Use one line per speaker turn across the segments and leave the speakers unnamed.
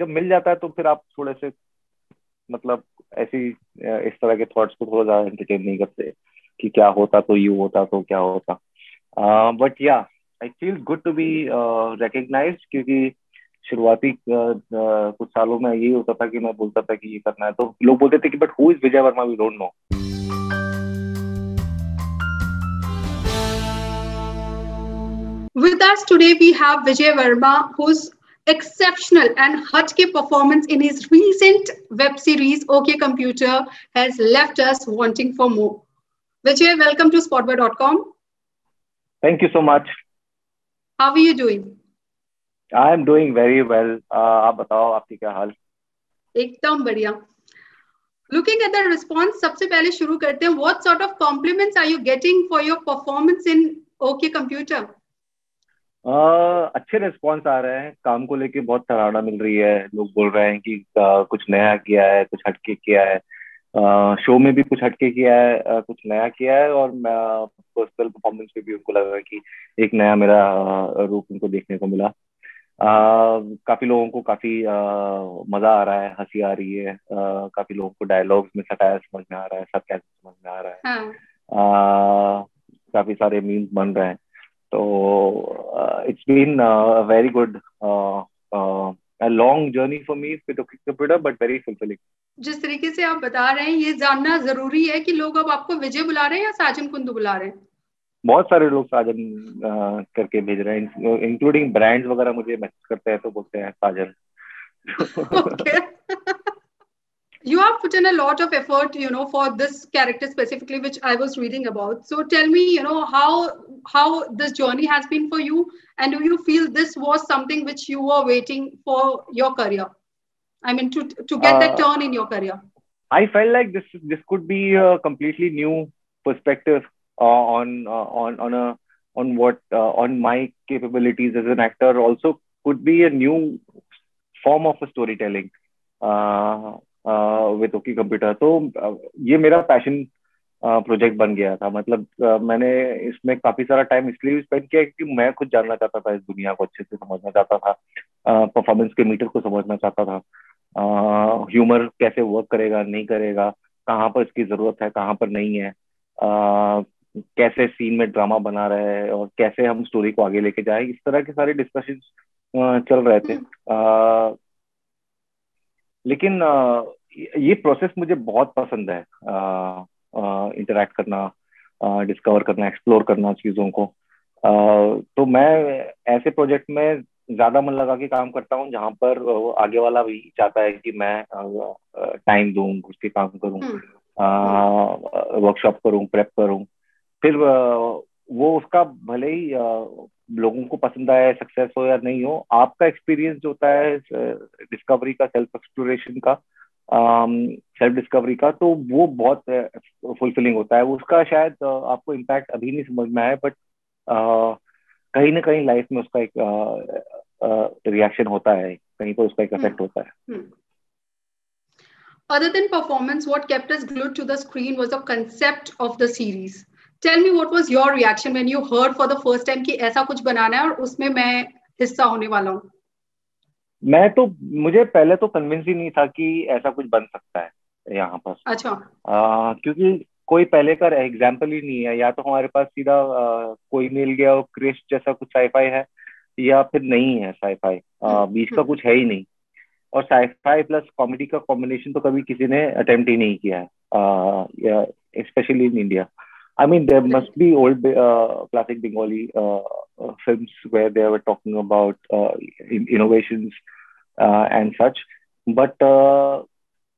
जब मिल जाता है तो फिर आप थोड़े से मतलब ऐसी इस तरह के थॉट्स को थोड़ा ज्यादा एंटरटेन नहीं करते कि क्या होता तो यूं होता तो क्या होता। But yeah I feel good to be recognized, क्योंकि शुरुआती कुछ सालों में यही होता था कि मैं बोलता था कि ये करना है तो लोग बोलते थे कि but who is Vijay Varma, we don't know.
With us today, we have Vijay Verma, whose exceptional and hutke performance in his recent web series OK Computer has left us wanting for more. Vijay, welcome to Spotboy.com.
Thank you so much.
How are you doing?
I am doing very well. आप बताओ, आपकी क्या हाल?
एकदम बढ़िया। Looking at the response, सबसे पहले शुरू करते हैं. What sort of compliments are you getting for your performance in OK Computer?
अच्छे रिस्पॉन्स आ रहे हैं, काम को लेके बहुत सराहना मिल रही है। लोग बोल रहे हैं कि कुछ नया किया है, कुछ हटके किया है, शो में भी कुछ हटके किया है, कुछ नया किया है, और पर्सनल परफॉर्मेंस में भी उनको लगा कि एक नया मेरा रूप उनको देखने को मिला। काफी लोगों को काफी मजा आ रहा है, हंसी आ रही है, काफी लोगों को डायलॉग्स में सटायर समझ में आ रहा है, सब कैसे समझ में आ रहा है।
हाँ.
काफी सारे मीम्स बन रहे हैं। तो it's been a very good a long journey for me with OK Computer, but very fulfilling.
जिस तरीके से आप बता रहे हैं, ये जानना जरूरी है कि लोग अब आपको विजय बुला रहे हैं या साजन कुंदू बुला रहे हैं?
बहुत सारे लोग साजन करके भेज रहे हैं, इंक्लूडिंग ब्रांड्स वगैरह मुझे मैसेज करते हैं तो बोलते हैं साजन।
Okay. You have put in a lot of effort, for this character specifically, which I was reading about. So tell me, how this journey has been for you, and do you feel this was something which you were waiting for your career? I mean, to get that turn in your career.
I felt like this could be a completely new perspective on what on my capabilities as an actor. Also, could be a new form of a storytelling with OK Computer. तो ये मेरा passion project बन गया था। मतलब मैंने इसमें काफी सारा टाइम इसलिए स्पेंड किया क्योंकि मैं खुद जानना चाहता था, इस दुनिया को अच्छे से समझना चाहता था, परफॉर्मेंस के मीटर को समझना चाहता था, ह्यूमर कैसे वर्क करेगा नहीं करेगा, कहाँ पर इसकी जरूरत है कहाँ पर नहीं है, कैसे सीन में ड्रामा बना रहे हैं और कैसे हम स्टोरी को आगे लेके जाए। इस तरह के सारे डिस्कशन चल रहे थे। लेकिन ये प्रोसेस मुझे बहुत पसंद है, इंटरैक्ट करना, डिस्कवर करना, एक्सप्लोर करना चीजों को। तो मैं ऐसे प्रोजेक्ट में ज्यादा मन लगा के काम करता हूँ जहाँ पर आगे वाला भी चाहता है कि मैं टाइम दूं, उसके काम करूँ, वर्कशॉप करूँ, प्रेप करूँ। फिर वो उसका भले ही लोगों को पसंद आए, सक्सेस हो या नहीं हो, आपका एक्सपीरियंस जो होता है डिस्कवरी का, सेल्फ एक्सप्लोरेशन का, सेल्फ डिस्कवरी का, तो वो बहुत फुलफिलिंग होता है। उसका शायद आपको इम्पैक्ट अभी नहीं समझ में आए, बट कहीं ना कहीं लाइफ में उसका एक रिएक्शन होता है, कहीं पर उसका एक इफेक्ट होता है।
Other than performance, what kept us glued to the screen was the concept of the series. Tell me, what was your reaction when you heard for the first time कि ऐसा कुछ बनाना है और उसमें मैं हिस्सा होने वाला हूँ?
मुझे पहले तो कन्विंस ही नहीं था कि ऐसा कुछ बन सकता है यहाँ पर।
अच्छा।
क्योंकि कोई पहले का एग्जाम्पल ही नहीं है। या तो हमारे पास सीधा कोई मिल गया और क्रिश जैसा कुछ साईफाई है, या फिर नहीं है साईफाई, बीच का कुछ है ही नहीं। और साईफाई प्लस कॉमेडी का कॉम्बिनेशन तो कभी किसी ने अटेम्प्ट ही नहीं किया है, specially in India. I mean, there must be old classic Bengali films where they were talking about innovations and such, but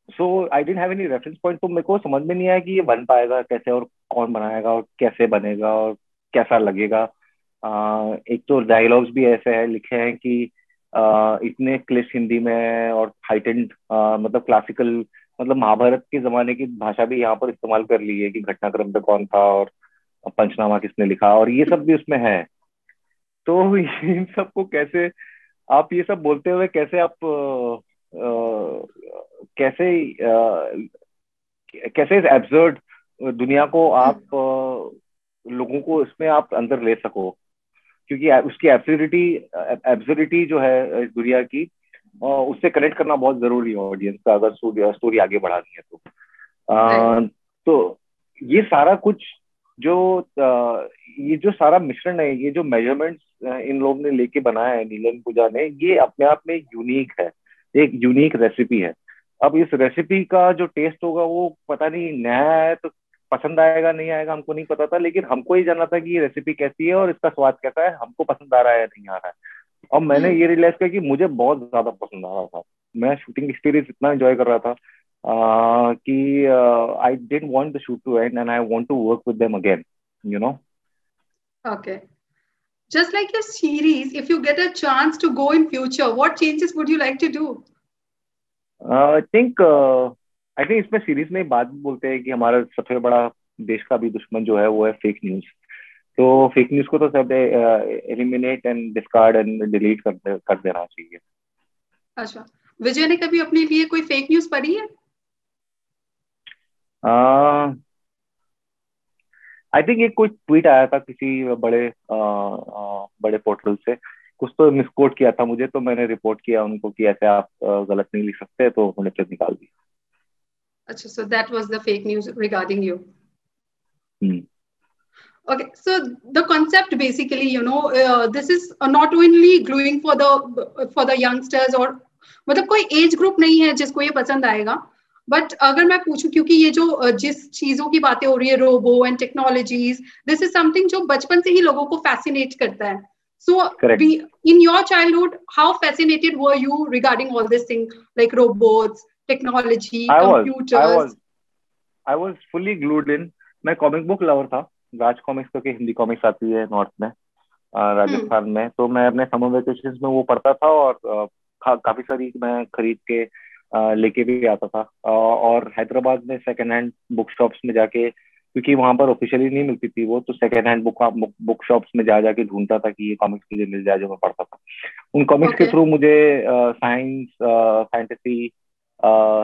so I didn't have any reference point. तो मेरे को समझ में नहीं आया कि ये बन पाएगा कैसे, और कौन बनाएगा, और कैसे बनेगा, और कैसा लगेगा। एक तो डायलॉग्स भी ऐसे हैं लिखे हैं कि इतने क्लिश हिंदी में और हाइटेंड, मतलब क्लासिकल, मतलब महाभारत के जमाने की भाषा भी यहाँ पर इस्तेमाल कर ली है कि घटनाक्रम पे कौन था और पंचनामा किसने लिखा, और ये सब भी उसमें है। तो इन सबको कैसे आप ये सब बोलते हुए कैसे आप कैसे कैसे इस एब्सर्ड दुनिया को आप लोगों को इसमें आप अंदर ले सको, क्योंकि उसकी एब्सर्डिटी जो है इस दुनिया की, उससे कनेक्ट करना बहुत जरूरी है ऑडियंस का, अगर स्टोरी आगे बढ़ानी है तो।
राइट।
तो ये सारा कुछ जो ये जो सारा मिश्रण है, ये जो मेजरमेंट्स इन लोग ने लेके बनाया है, नीलन पूजा ने, ये अपने आप में यूनिक है, एक यूनिक रेसिपी है। अब इस रेसिपी का जो टेस्ट होगा वो पता नहीं, नया है तो पसंद आएगा नहीं आएगा हमको नहीं पता था, लेकिन हमको ही जानना था कि ये रेसिपी कैसी है और इसका स्वाद कैसा है, हमको पसंद आ रहा है या नहीं आ रहा है। और मैंने ये रियलाइज किया कि मुझे बहुत ज्यादा पसंद आ रहा था। मैं शूटिंग एक्सपीरियंस इतना एंजॉय कर रहा था कि I didn't want the shoot to end and I want to work with them again, you know.
Okay. Just like your series, if you get a chance to go in future, what changes would you like to do?
I think इसमें series में बात भी बोलते हैं कि हमारा सबसे बड़ा देश का भी दुश्मन जो है वो है फेक न्यूज। तो फेक न्यूज को तो सब eliminate and discard and delete कर देना चाहिए।
अच्छा, विजय ने कभी अपने लिए कोई फेक न्यूज पढ़ी है?
आई थिंक एक कोई ट्वीट आया था किसी बड़े पोर्टल से, कुछ तो मिसकोट किया था मुझे, तो मैंने रिपोर्ट किया उनको कि ऐसे आप गलत नहीं लिख सकते, तो उन्होंने फिर निकाल दिया।
अच्छा, so that was the fake news regarding you.
Hmm.
Okay, so the concept basically, this is not only gluing for the youngsters, और मतलब कोई एज ग्रुप नहीं है जिसको ये पसंद आएगा। बट अगर मैं पूछूं, क्योंकि ये जो जिस चीजों की बातें हो रही है, robo and technologies, this is something जो बचपन से ही लोगों को फैसिनेट करता है। So
correct.
In your childhood, how fascinated were you regarding all this thing, like robots, technology,
I was I was
computers?
I was fully glued in. मैं comic book lover था। राज कॉमिक्स करके Hindi comics आती है north में, राजस्थान में, तो मैं अपने समर वेकेशन में वो पढ़ता था, और काफी सारी मैं खरीद के लेके भी आता था। और हैदराबाद में सेकंड हैंड बुक शॉप्स में जाके, क्योंकि वहां पर ऑफिशियली नहीं मिलती थी वो, तो सेकंड हैंड बुक शॉप्स में जा जाके ढूंढता था कि ये कॉमिक्स मुझे मिल जाए, जो मैं पढ़ता था। उन कॉमिक्स के
ओके।
थ्रू मुझे science, fantasy,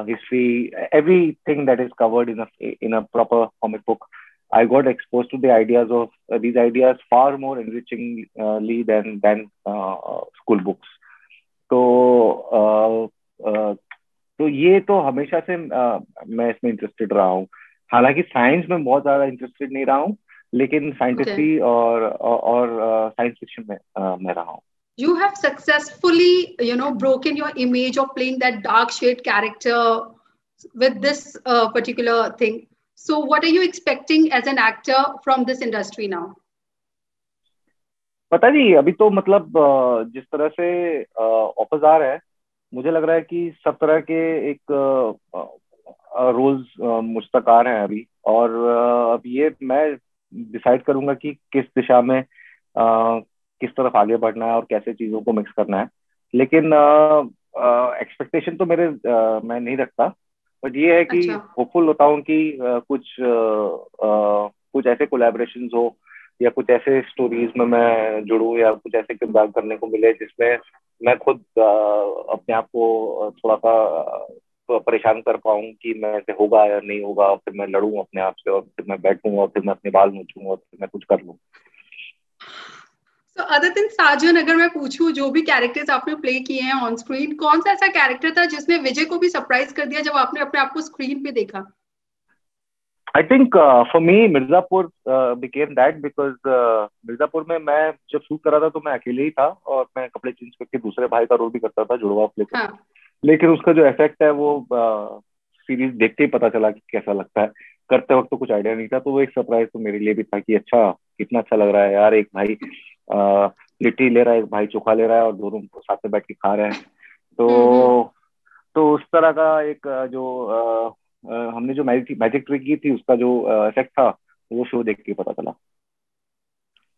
history, everything that is covered in a proper comic book. I got exposed to the ideas of these ideas far more enrichingly than school books. तो तो ये तो हमेशा से मैं इसमें इंटरेस्टेड रहा हूँ। हालांकि साइंस में बहुत ज्यादा इंटरेस्टेड नहीं रहा हूँ, लेकिन
ओके।
फैंटेसी और साइंस फिक्शन में मैं रहा हूँ।
You have successfully, broken your image of playing that dark shade character with this particular thing. So what are you expecting as an actor from this industry now?
पता नहीं, अभी तो मतलब जिस तरह से ऑफर्स आ रहे हैं, मुझे लग रहा है कि सब तरह के एक रोल्स मुझ तक आ रहे हैं अभी। और अब ये मैं डिसाइड करूंगा कि किस दिशा में किस तरफ आगे बढ़ना है और कैसे चीजों को मिक्स करना है। लेकिन एक्सपेक्टेशन तो मैं नहीं रखता, बट ये है कि
अच्छा।
होपफुल होता हूँ कि कुछ ऐसे कोलैबोरेशंस हो, या कुछ ऐसे स्टोरीज में मैं जुड़ूं, या कुछ ऐसे किरदार करने को मिले जिसमें मैं खुद अपने आप को थोड़ा सा परेशान कर पाऊं कि मैं ऐसे होगा या नहीं होगा, और फिर मैं लड़ूं अपने आप से, और फिर मैं बैठूं, और फिर मैं अपने बाल नोचूं, और फिर मैं कुछ कर लूं।
So other than साजन, अगर मैं पूछूं जो भी कैरेक्टर्स आपने प्ले किए हैं ऑन स्क्रीन, कौन सा ऐसा कैरेक्टर था जिसने विजय को भी सरप्राइज कर दिया जब आपने अपने आप को स्क्रीन पे देखा?
I think for me Mirzapur became that, because Mirzapur में मैं जब शूट कर रहा था तो मैं अकेले ही था, और मैं कपड़े चेंज करके दूसरे भाई का रोल भी करता था, जुड़वा प्ले करके।
हाँ।
लेकिन उसका जो इफेक्ट है वो सीरीज देखते ही पता चला कि कैसा लगता है। करते वक्त तो कुछ आइडिया नहीं था, तो वो एक सरप्राइज तो मेरे लिए भी था कि अच्छा, कितना अच्छा लग रहा है यार, एक भाई लिट्टी ले रहा है, एक भाई चोखा ले रहा है, और दोनों साथ में बैठ के खा रहे हैं।
हम्म।
तो उस तरह का एक हमने जो मैजिक ट्रिक की थी, उसका जो इफेक्ट था, वो शो देख के पता चला।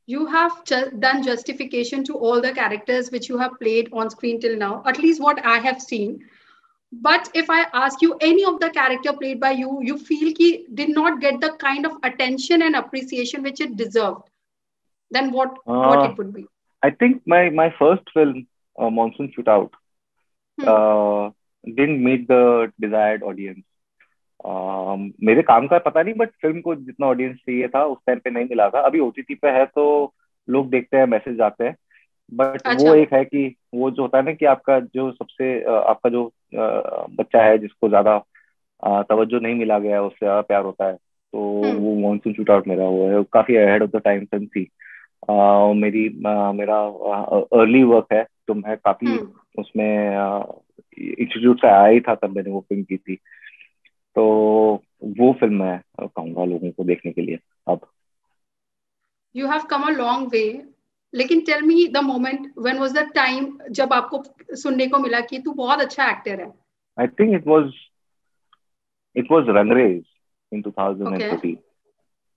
You have done justification to all the characters which you have played on screen till now, at least what I have seen. But if I ask you any of the character played by you, you feel ki did not get the kind of attention and appreciation which it deserved, then what it would be?
I think my first film Monsoon Shootout didn't meet the desired audience. मेरे काम का पता नहीं, but film को जितना audience चाहिए था उस टाइम पे नहीं मिला था। अभी ओटीटी पे है तो लोग देखते हैं, मैसेज आते हैं, बट वो
अच्छा।
एक है कि वो जो होता है ना कि आपका जो सबसे आपका जो बच्चा है जिसको ज्यादा तवज्जो नहीं मिला गया है, उससे ज्यादा प्यार होता है, तो
हम्म।
वो मॉनसून शूट आउट मेरा वो है, काफी ahead of the time film थी। मेरा अर्ली वर्क है, तो मैं काफी
हम्म।
उसमें इंस्टीट्यूट से आया ही था तब मैंने वो फिल्म की थी। तो वो फिल्म मैं कहूंगा लोगों को देखने के लिए अब।
You have come a long way, लेकिन tell me the moment when was the time जब आपको सुनने को मिला कि तू बहुत अच्छा एक्टर है।
I think it was Rangrez in
okay.
2013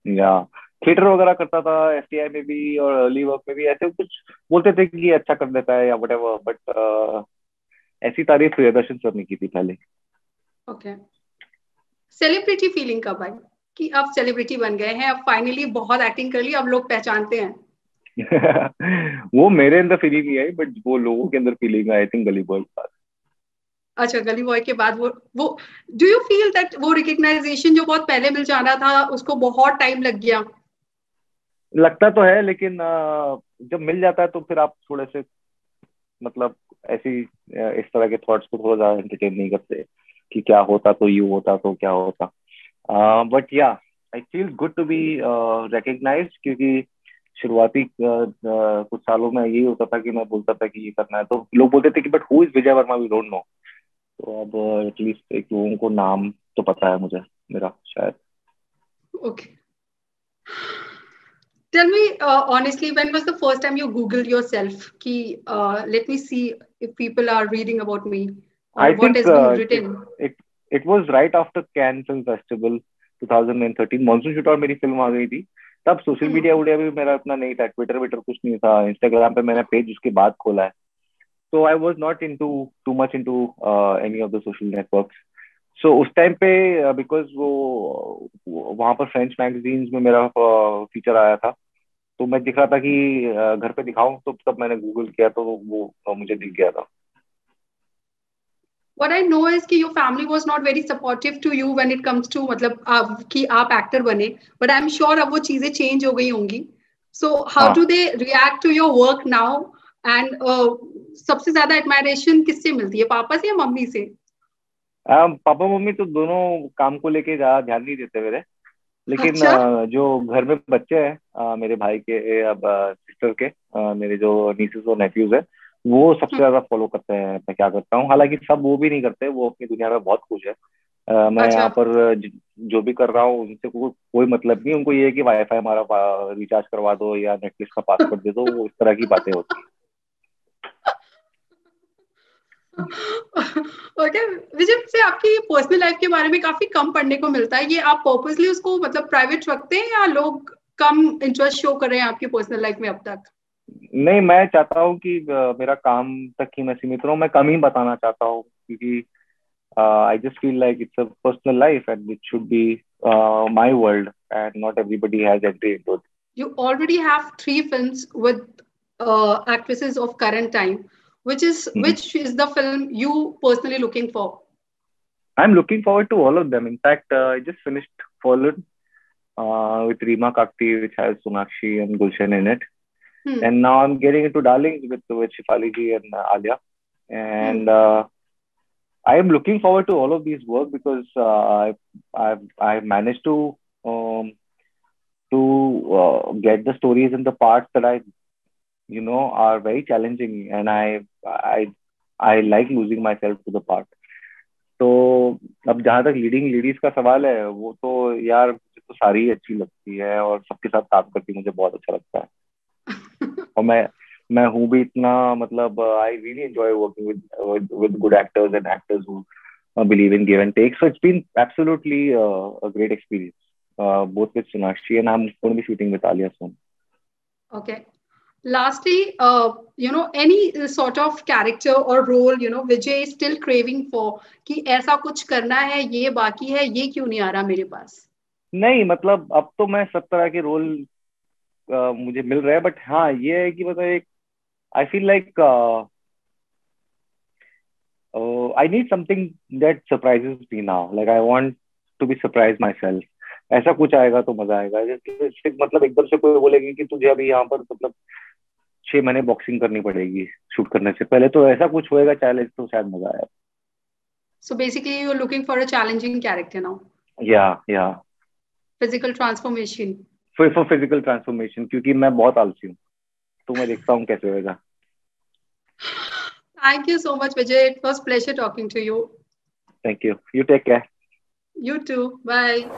या थिएटर वगैरह करता था एफटीआई में भी और अर्ली वर्क में भी, ऐसे कुछ बोलते थे कि ये अच्छा कर देता है या वटेवर, बट ऐसी तारीफ प्रियदर्शन सर ने की थी पहले।
ओके। सेलिब्रिटी फीलिंग कब आई कि अब सेलिब्रिटी बन गए हैं, अब फाइनली बहुत एक्टिंग कर ली, अब लोग पहचानते हैं?
वो मेरे अंदर फीलिंग नहीं आई, बट वो लोगों के अंदर फीलिंग आई, थिंक गली बॉय।
अच्छा, गली बॉय के बाद वो डू यू फील दैट वो रिकग्नाइजेशन जो बहुत पहले मिल जाना था उसको बहुत टाइम लग गया?
लगता तो है, लेकिन जब मिल जाता है तो फिर आप थोड़े से मतलब ऐसी इस तरह के थॉट्स को थोड़ा ज्यादा एंटरटेन नहीं करते कि क्या होता तो यूं होता तो क्या होता। But yeah I feel good to be recognized, क्योंकि शुरुआती कुछ सालों में यही होता था कि मैं बोलता था कि ये करना है तो लोग बोलते थे कि but who is Vijay Varma, we don't know. तो अब एटलीस्ट एक लोगों को नाम तो पता है मुझे, मेरा शायद।
Okay. Tell me honestly, when was the first time you Googled yourself? Ki, let me see if people are reading about me or
I
what
think
has been
it
written.
It it was right after can film festival 2013, monsoon shoot और मेरी film आ गई थी। तब social media
Hmm.
वूडिया भी मेरा इतना नहीं था, ट्विटर विटर कुछ नहीं था, इंस्टाग्राम पे मैंने पेज उसके बाद खोला है। So I was not into too much into any of the social networks. So उस टाइम पे बिकॉज वो वहां पर फ्रेंच मैगजीन्स में मेरा फीचर आया था, तो मैं दिख रहा था कि घर पे दिखाऊं, तो तब मैंने गूगल किया तो वो मुझे दिख गया था।
What I know is कि your family was not very supportive to you when it comes to मतलब कि आप एक्टर बने, but I'm sure अब वो चीजें चेंज हो गई होंगी. So how
हाँ।
do they react to your work now? And सबसे ज्यादा एडमायरेशन किससे मिलती है, पापा से या मम्मी से?
पापा मम्मी तो दोनों काम को लेके ज्यादा ध्यान नहीं देते मेरे, लेकिन
अच्छा।
जो घर में बच्चे हैं मेरे भाई के, अब सिस्टर के, मेरे जो नीसेस और नेफ्यूज है, वो सबसे ज्यादा फॉलो करते हैं मैं क्या करता हूँ। हालांकि सब वो भी नहीं करते, वो अपनी दुनिया में बहुत खुश है। मैं
अच्छा।
यहाँ पर जो भी कर रहा हूँ उनसे कोई मतलब नहीं, उनको ये है कि वाईफाई हमारा रिचार्ज करवा दो या नेटफ्लिक्स का पासवर्ड दे दो, वो इस तरह की बातें होती
ओके। विजय से आपकी पर्सनल लाइफ के बारे में काफी कम पढ़ने को मिलता है, ये आप पर्पसली उसको मतलब प्राइवेट रखते हैं या लोग कम इंटरेस्ट शो कर रहे हैं आपकी पर्सनल लाइफ में अब तक?
हैं। नहीं, मैं चाहता हूँ कि मेरा काम तक ही मैं सीमित रहूँ, मैं कम ही बताना चाहता हूँ, क्योंकि I just feel like it's a personal life and it should be my world and not everybody has entry into it.
You already have 3 films with actresses of current time.
Mhm.
Which is the film you personally looking for?
I'm looking forward to all of them. In fact, I just finished Fallen with Reema Kakti, which has Sonakshi and Gulshan in it.
Hmm.
And now I'm getting into Darlings with Shefali ji and Alia. And
Hmm.
I am looking forward to all of these work because I've managed um, to get the stories and the parts that I are very challenging, and I like losing myself to the part. तो अब जहां तक leading ladies का सवाल है, वो तो यार मुझे तो सारी ही अच्छी लगती है और सबके साथ काम करके मुझे बहुत अच्छा लगता है। और मैं हूँ भी इतना, मतलब I really enjoy working with good actors and actors who believe in give and take. So it's been absolutely a great experience, both with Sonakshi and I'm going to be shooting with Alia soon.
Okay. Lastly, any sort of character or role, Vijay is still craving for कि ऐसा कुछ करना है, ये बाकी है, ये क्यों नहीं आ रहा मेरे पास?
नहीं, मतलब अब तो मैं सब तरह के रोल मुझे मिल रहा है, बट हाँ ये है कि मतलब एक I feel like I need something that surprises me now, like I want to be surprise my self. ऐसा कुछ आएगा तो मजा आएगा। मतलब एकदम से कोई बोलेगी कि तुझे अभी यहाँ पर मतलब 6 महीने बॉक्सिंग करनी पड़ेगी शूट करने से पहले, तो ऐसा कुछ होएगा चैलेंज तो शायद मजा आया।
So basically you're looking for a challenging character now.
या
Physical transformation.
For physical transformation, क्योंकि मैं बहुत आलसी हूँ, तो मैं देखता हूँ कैसे होएगा।
Thank you so much, Vijay. It was pleasure talking to you.
Thank you. You take care.
You too. Bye.